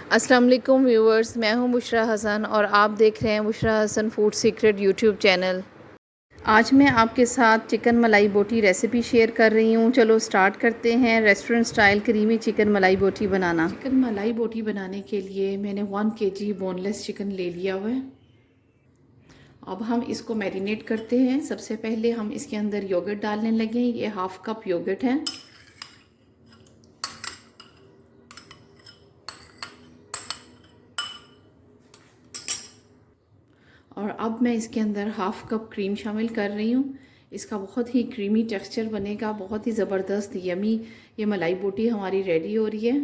अस्सलाम वालेकुम व्यूवर्स, मैं हूं बुशरा हसन और आप देख रहे हैं Bushra Hasan food secret YouTube channel. आज मैं आपके साथ चिकन मलाई बोटी रेसिपी शेयर कर रही हूं। चलो स्टार्ट करते हैं रेस्टोरेंट स्टाइल क्रीमी चिकन मलाई बोटी बनाना। चिकन मलाई बोटी बनाने के लिए मैंने 1 kg बोनलेस चिकन ले लिया हुआ है। अब हम इसको मैरिनेट करते हैं। सबसे पहले हम इसके अंदर योगर्ट डालने लगे। ये हाफ़ कप योगर्ट है। और अब मैं इसके अंदर हाफ़ कप क्रीम शामिल कर रही हूँ। इसका बहुत ही क्रीमी टेक्सचर बनेगा, बहुत ही ज़बरदस्त यमी ये मलाई बोटी हमारी रेडी हो रही है।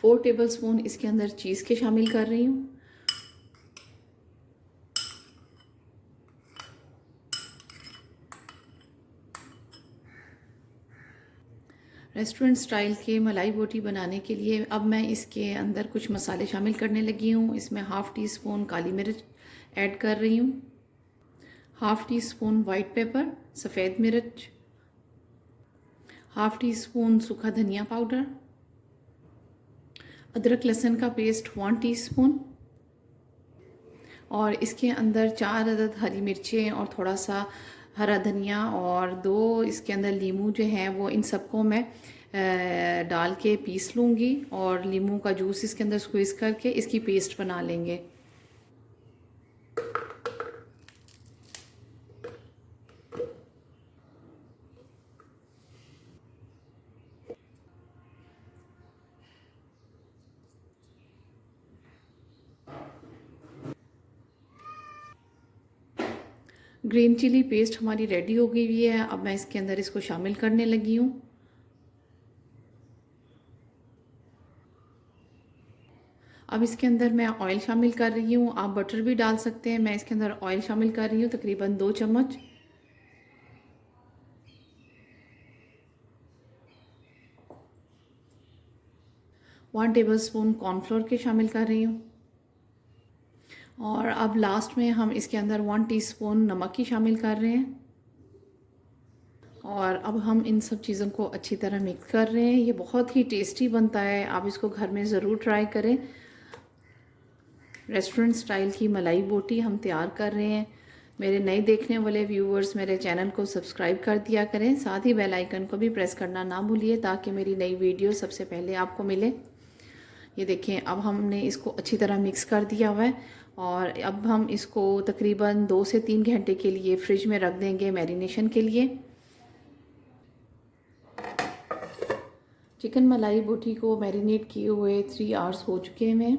4 टेबलस्पून इसके अंदर चीज़ के शामिल कर रही हूँ। रेस्टोरेंट स्टाइल के मलाई बोटी बनाने के लिए अब मैं इसके अंदर कुछ मसाले शामिल करने लगी हूँ। इसमें हाफ़ टी स्पून काली मिर्च ऐड कर रही हूँ, half tea spoon white paper सफ़ेद मिर्च, हाफ़ टी स्पून सूखा धनिया पाउडर, अदरक लहसुन का पेस्ट 1 टीस्पून और इसके अंदर 4 अदद हरी मिर्चें और थोड़ा सा हरा धनिया और 2 इसके अंदर लीमू जो हैं वो इन सबको मैं डाल के पीस लूँगी और लीमू का जूस इसके अंदर स्क्वीज़ करके इसकी पेस्ट बना लेंगे। ग्रीन चिली पेस्ट हमारी रेडी हो गई हुई है। अब मैं इसके अंदर इसको शामिल करने लगी हूँ। अब इसके अंदर मैं ऑयल शामिल कर रही हूँ। आप बटर भी डाल सकते हैं। मैं इसके अंदर ऑयल शामिल कर रही हूँ, तकरीबन 2 चम्मच। वन टेबल स्पून कॉर्नफ्लोर के शामिल कर रही हूँ और अब लास्ट में हम इसके अंदर 1 टीस्पून नमक की शामिल कर रहे हैं और अब हम इन सब चीज़ों को अच्छी तरह मिक्स कर रहे हैं। ये बहुत ही टेस्टी बनता है, आप इसको घर में ज़रूर ट्राई करें। रेस्टोरेंट स्टाइल की मलाई बोटी हम तैयार कर रहे हैं। मेरे नए देखने वाले व्यूवर्स मेरे चैनल को सब्सक्राइब कर दिया करें, साथ ही बेल आइकन को भी प्रेस करना ना भूलिए ताकि मेरी नई वीडियो सबसे पहले आपको मिले। ये देखें, अब हमने इसको अच्छी तरह मिक्स कर दिया हुआ है और अब हम इसको तकरीबन 2 से 3 घंटे के लिए फ्रिज में रख देंगे मैरिनेशन के लिए। चिकन मलाई बोटी को मैरिनेट किए हुए 3 आवर्स हो चुके हैं।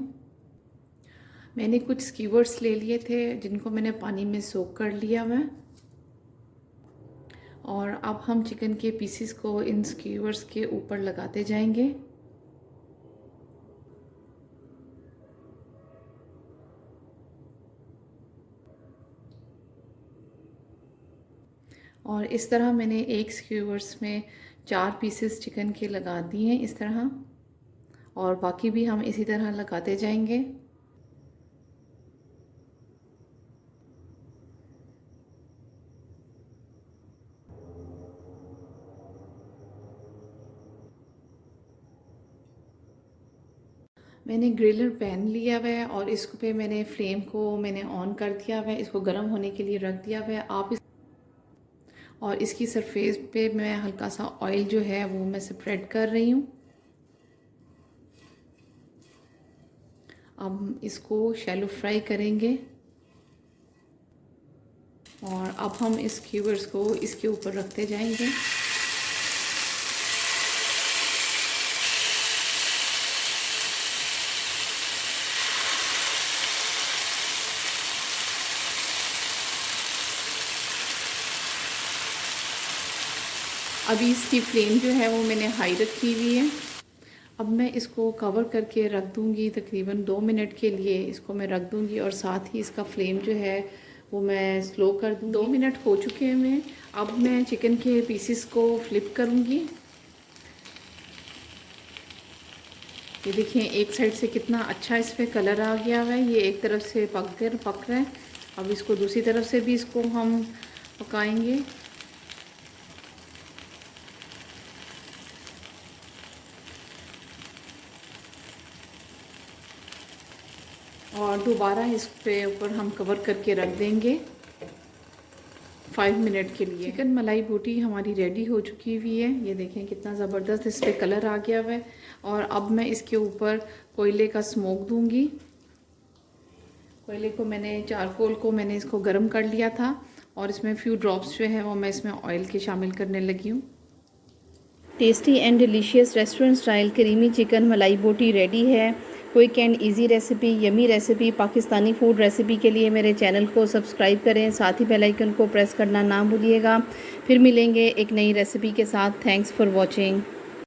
मैंने कुछ स्क्यूवर्स ले लिए थे जिनको मैंने पानी में सोक कर लिया हुआ है और अब हम चिकन के पीसेस को इन स्क्यूवर्स के ऊपर लगाते जाएंगे। और इस तरह मैंने एक स्क्यूवर्स में 4 पीसेस चिकन के लगा दिए हैं इस तरह, और बाकी भी हम इसी तरह लगाते जाएंगे। मैंने ग्रिलर पैन लिया हुआ है और इस पे मैंने फ्लेम को मैंने ऑन कर दिया हुआ है, इसको गर्म होने के लिए रख दिया हुआ है। आप इस और इसकी सरफेस पे मैं हल्का सा ऑयल जो है वो मैं स्प्रेड कर रही हूँ। अब हम इसको शैलो फ्राई करेंगे और अब हम इस स्क्यूवर्स को इसके ऊपर रखते जाएंगे। अभी इसकी फ्लेम जो है वो मैंने हाई रखी हुई है। अब मैं इसको कवर करके रख दूँगी, तकरीबन 2 मिनट के लिए इसको मैं रख दूँगी और साथ ही इसका फ्लेम जो है वो मैं स्लो कर दूँगी। 2 मिनट हो चुके हैं। अब मैं चिकन के पीसेस को फ्लिप करूँगी। ये देखिए, एक साइड से कितना अच्छा इस पर कलर आ गया है। ये एक तरफ से पक रहा है। अब इसको दूसरी तरफ से भी इसको हम पकाएंगे। और दोबारा इस पे ऊपर हम कवर करके रख देंगे 5 मिनट के लिए। चिकन मलाई बोटी हमारी रेडी हो चुकी हुई है। ये देखें कितना ज़बरदस्त इस पर कलर आ गया हुआ है। और अब मैं इसके ऊपर कोयले का स्मोक दूंगी। कोयले को मैंने, चारकोल को मैंने इसको गर्म कर लिया था और इसमें फ्यू ड्रॉप्स जो है वो मैं इसमें ऑयल के शामिल करने लगी हूँ। Tasty and delicious restaurant style creamy chicken मलाई बोटी रेडी है। Quick and easy recipe, yummy recipe, Pakistani food recipe के लिए मेरे चैनल को सब्सक्राइब करें, साथ ही बेल आइकन को प्रेस करना ना भूलिएगा। फिर मिलेंगे एक नई रेसिपी के साथ। Thanks for watching.